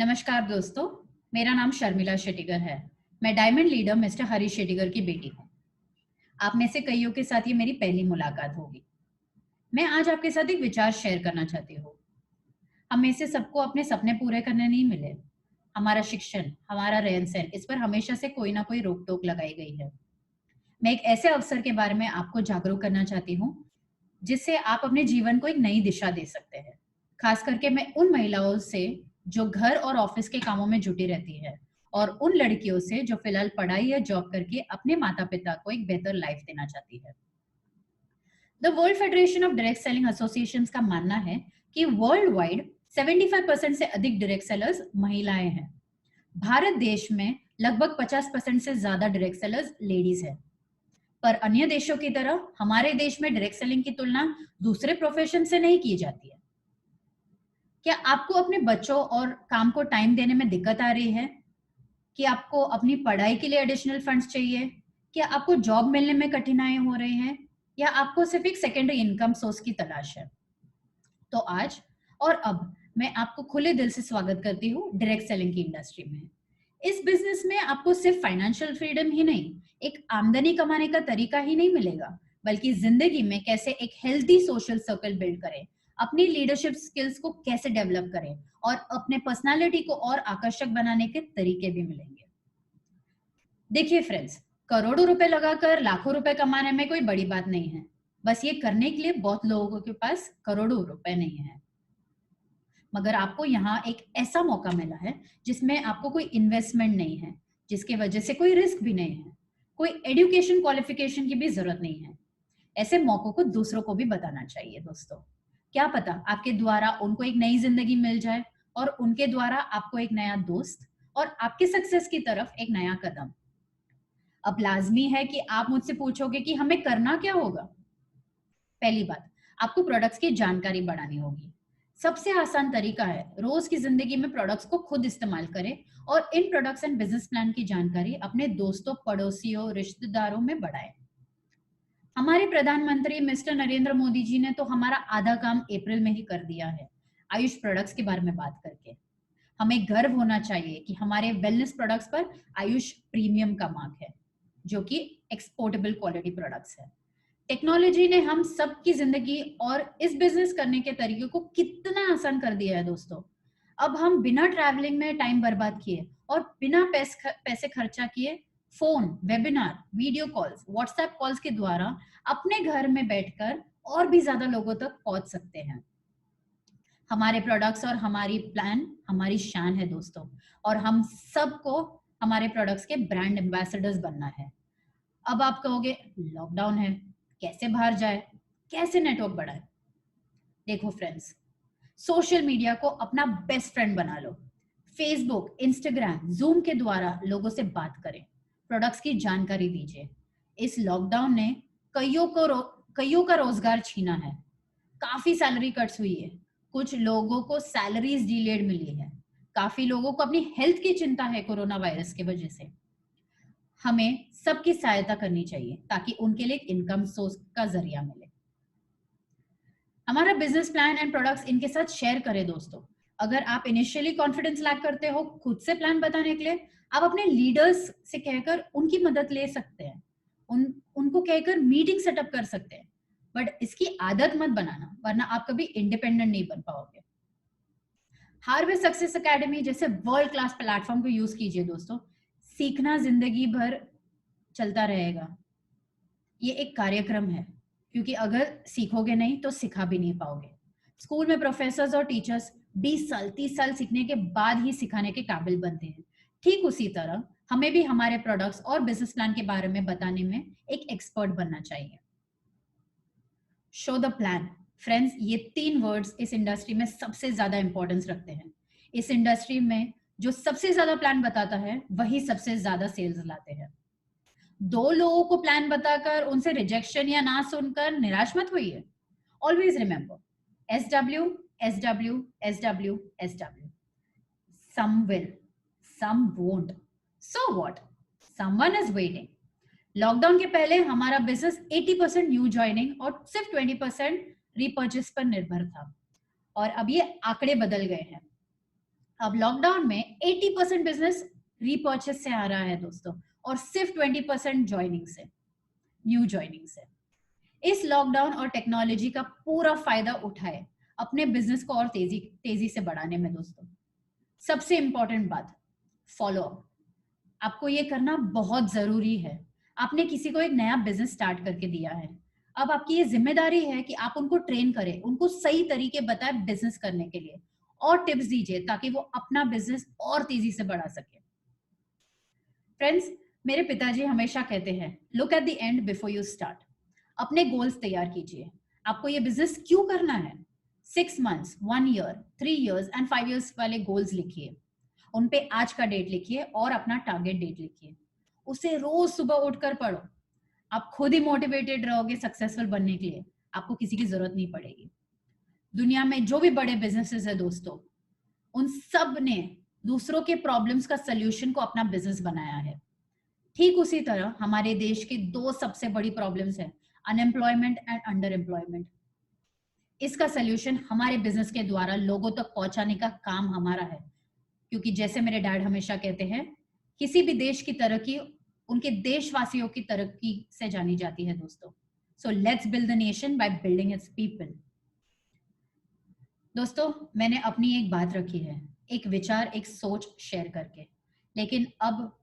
नमस्कार दोस्तों, मेरा नाम शर्मिला शेटिगर है। मैं डायमंड लीडर मिस्टर हरीश शेटिगर की बेटी हूँ। आप में से कईयों के साथ ये मेरी पहली मुलाकात होगी। मैं आज आपके साथ एक विचार शेयर करना चाहती हूँ। हम में से सबको अपने सपने पूरे करने नहीं मिले। हमारा शिक्षण, हमारा रहन-सहन, इस पर हमेशा से कोई ना कोई रोक-टोक लगाई गई है। मैं एक ऐसे अवसर के बारे में आपको जागरूक करना चाहती हूँ, जिससे आप अपने जीवन को एक नई दिशा दे सकते हैं। खास करके मैं उन महिलाओं से जो घर और ऑफिस के कामों में जुटी रहती है और उन लड़कियों से जो फिलहाल पढ़ाई या जॉब करके अपने माता-पिता को एक बेहतर लाइफ देना चाहती है। The world federation of direct selling associations का मानना है कि वर्ल्ड वाइड 75% से अधिक डायरेक्ट सेलर्स महिलाएं हैं। भारत देश में लगभग 50% से ज्यादा डायरेक्ट सेलर्स लेडीज हैं। पर अन्य देशों की तरह हमारे देश में डायरेक्ट सेलिंग की तुलना दूसरे प्रोफेशन से नहीं की जाती है। क्या आपको अपने बच्चों और काम को टाइम देने में दिक्कत आ रही है? कि आपको अपनी पढ़ाई के लिए एडिशनल फंड्स चाहिए? क्या आपको जॉब मिलने में कठिनाई हो रही है? या आपको सिर्फ एक सेकेंडरी इनकम सोर्स की तलाश है? तो आज और अब मैं आपको खुले दिल से स्वागत करती हूँ डायरेक्ट सेलिंग की इंडस्ट्री में। इस बिजनेस में आपको सिर्फ फाइनेंशियल फ्रीडम ही नहीं, एक आमदनी कमाने का तरीका ही नहीं मिलेगा, बल्कि जिंदगी में कैसे एक हेल्दी सोशल सर्कल बिल्ड करें, अपनी लीडरशिप स्किल्स को कैसे डेवलप करें और अपने पर्सनालिटी को और आकर्षक बनाने के तरीके भी मिलेंगे। देखिए फ्रेंड्स, करोड़ों रुपए लगाकर लाखों रुपए कमाने में कोई बड़ी बात नहीं है। बस ये करने के लिए बहुत लोगों के पास करोड़ों रुपए नहीं है। मगर आपको यहाँ एक ऐसा मौका मिला है जिसमें आपको कोई इन्वेस्टमेंट नहीं है, जिसके वजह से कोई रिस्क भी नहीं है, कोई एजुकेशन क्वालिफिकेशन की भी जरूरत नहीं है। ऐसे मौकों को दूसरों को भी बताना चाहिए दोस्तों। क्या पता आपके द्वारा उनको एक नई जिंदगी मिल जाए और उनके द्वारा आपको एक नया दोस्त और आपके सक्सेस की तरफ एक नया कदम। अब लाजमी है कि आप मुझसे पूछोगे कि हमें करना क्या होगा। पहली बात, आपको प्रोडक्ट्स की जानकारी बढ़ानी होगी। सबसे आसान तरीका है रोज की जिंदगी में प्रोडक्ट्स को खुद इस्तेमाल करें और इन प्रोडक्ट्स एंड बिजनेस प्लान की जानकारी अपने दोस्तों, पड़ोसियों, रिश्तेदारों में बढ़ाएं। हमारे प्रधानमंत्री मिस्टर नरेंद्र मोदी जी ने तो हमारा आधा काम अप्रैल में ही कर दिया है, आयुष प्रोडक्ट्स के बारे में बात करके। हमें गर्व होना चाहिए कि हमारे वेलनेस प्रोडक्ट्स पर आयुष प्रीमियम का मार्क है, जो कि एक्सपोर्टेबल क्वालिटी प्रोडक्ट्स है। टेक्नोलॉजी ने हम सबकी जिंदगी और इस बिजनेस करने के तरीके को कितना आसान कर दिया है दोस्तों। अब हम बिना ट्रैवलिंग में टाइम बर्बाद किए और बिना पैसे खर्चा किए phone, webinar, video calls, WhatsApp calls के द्वारा अपने घर में बैठकर और भी ज्यादा लोगों तक पहुंच सकते हैं। हमारे प्रोडक्ट्स और हमारी प्लान हमारी शान है दोस्तों, और हम सबको हमारे प्रोडक्ट्स के ब्रांड एम्बेसडर्स बनना है। अब आप कहोगे लॉकडाउन है, कैसे बाहर जाए, कैसे नेटवर्क बढ़ाए? देखो फ्रेंड्स, सोशल मीडिया को अपना बेस्ट फ्रेंड बना लो। फेसबुक, इंस्टाग्राम, जूम के द्वारा लोगों से बात करें, प्रोडक्ट्स की जानकारी दीजिए। इस लॉकडाउन ने कईयों का रोजगार छीना है। काफी सैलरी कट्स हुई है, कुछ लोगों को सैलरीज डिलेड मिली है, काफी लोगों को अपनी हेल्थ की चिंता है कोरोना वायरस के वजह से। हमें सबकी सहायता करनी चाहिए ताकि उनके लिए इनकम सोर्स का जरिया मिले। हमारा बिजनेस प्लान एंड प्रोडक्ट्स इनके साथ शेयर करें दोस्तों। अगर आप इनिशियली कॉन्फिडेंस लैक करते हो खुद से प्लान बताने के लिए, आप अपने लीडर्स से कहकर उनकी मदद ले सकते हैं, उनको कहकर मीटिंग सेटअप कर सकते हैं। बट इसकी आदत मत बनाना, वरना आप कभी इंडिपेंडेंट नहीं बन पाओगे। हार्वेस्ट सक्सेस एकेडमी जैसे वर्ल्ड क्लास प्लेटफॉर्म को यूज कीजिए दोस्तों। सीखना जिंदगी भर चलता रहेगा। ये एक कार्यक्रम है, क्योंकि अगर सीखोगे नहीं तो सिखा भी नहीं पाओगे। स्कूल में प्रोफेसर्स और टीचर्स 20 साल 30 साल सीखने के बाद ही सिखाने के काबिल बनते हैं। ठीक उसी तरह हमें भी हमारे प्रोडक्ट्स और बिजनेस प्लान के बारे में बताने में एक एक्सपर्ट बनना चाहिए। Show the plan. फ्रेंड्स, ये 3 वर्ड्स इस इंडस्ट्री में सबसे ज्यादा इंपॉर्टेंस रखते हैं। इस इंडस्ट्री में जो सबसे ज्यादा प्लान बताता है वही सबसे ज्यादा सेल्स लाते हैं। 2 लोगों को प्लान बताकर उनसे रिजेक्शन या ना सुनकर निराश मत होइए। Always remember, SW, SW, SW, SW। Some will, some won't. So what? Someone is waiting. Lockdown के पहले हमारा बिजनेस 80% न्यू ज्वाइनिंग और सिर्फ 20% रीपर्चेस पर निर्भर था, और अब ये आंकड़े बदल गए हैं। अब लॉकडाउन में 80% बिजनेस रीपर्चेस से आ रहा है दोस्तों, और सिर्फ 20% ज्वाइनिंग से, न्यू ज्वाइनिंग से। इस लॉकडाउन और टेक्नोलॉजी का पूरा फायदा उठाए अपने बिजनेस को और तेजी तेजी से बढ़ाने में दोस्तों। सबसे इंपॉर्टेंट बात, फॉलो अप। आपको ये करना बहुत जरूरी है। आपने किसी को एक नया बिजनेस स्टार्ट करके दिया है, अब आपकी ये जिम्मेदारी है कि आप उनको ट्रेन करें, उनको सही तरीके बताए बिजनेस करने के लिए, और टिप्स दीजिए ताकि वो अपना बिजनेस और तेजी से बढ़ा सके। फ्रेंड्स, मेरे पिताजी हमेशा कहते हैं, look at the end before you start. अपने गोल्स तैयार कीजिए। आपको ये बिजनेस क्यों करना है? 6 months, 1 year, 3 years and 5 years वाले गोल्स लिखिए। उन पे आज का डेट लिखिए और अपना टारगेट डेट लिखिए। उसे रोज सुबह उठकर पढ़ो। आप खुद ही मोटिवेटेड रहोगे सक्सेसफुल बनने के लिए, आपको किसी की जरूरत नहीं पड़ेगी। दुनिया में जो भी बड़े बिजनेसेस है दोस्तों, उन सब ने दूसरों के प्रॉब्लम्स का सलूशन को अपना बिजनेस बनाया है। ठीक उसी तरह हमारे देश की दो सबसे बड़ी प्रॉब्लम्स है, अनएम्प्लॉयमेंट एंड अंडर एम्प्लॉयमेंट। इसका सलूशन हमारे बिजनेस के द्वारा लोगों तक पहुंचाने का काम हमारा है, क्योंकि जैसे मेरे डैड हमेशा कहते हैं, किसी भी देश की तरक्की उनके देशवासियों की तरक्की से जानी जाती है दोस्तों। So let's build the nation by building it's people. दोस्तों, मैंने अपनी एक बात रखी है, एक विचार, एक सोच शेयर करके, लेकिन अब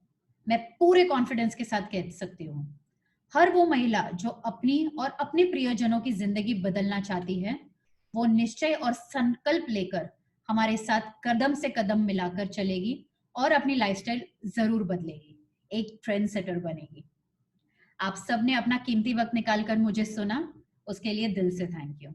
मैं पूरे कॉन्फिडेंस के साथ कह सकती हूँ, हर वो महिला जो अपनी और अपने प्रियजनों की जिंदगी बदलना चाहती है, वो निश्चय और संकल्प लेकर हमारे साथ कदम से कदम मिलाकर चलेगी और अपनी लाइफस्टाइल जरूर बदलेगी, एक ट्रेंड सेटर बनेगी। आप सबने अपना कीमती वक्त निकालकर मुझे सुना, उसके लिए दिल से थैंक यू।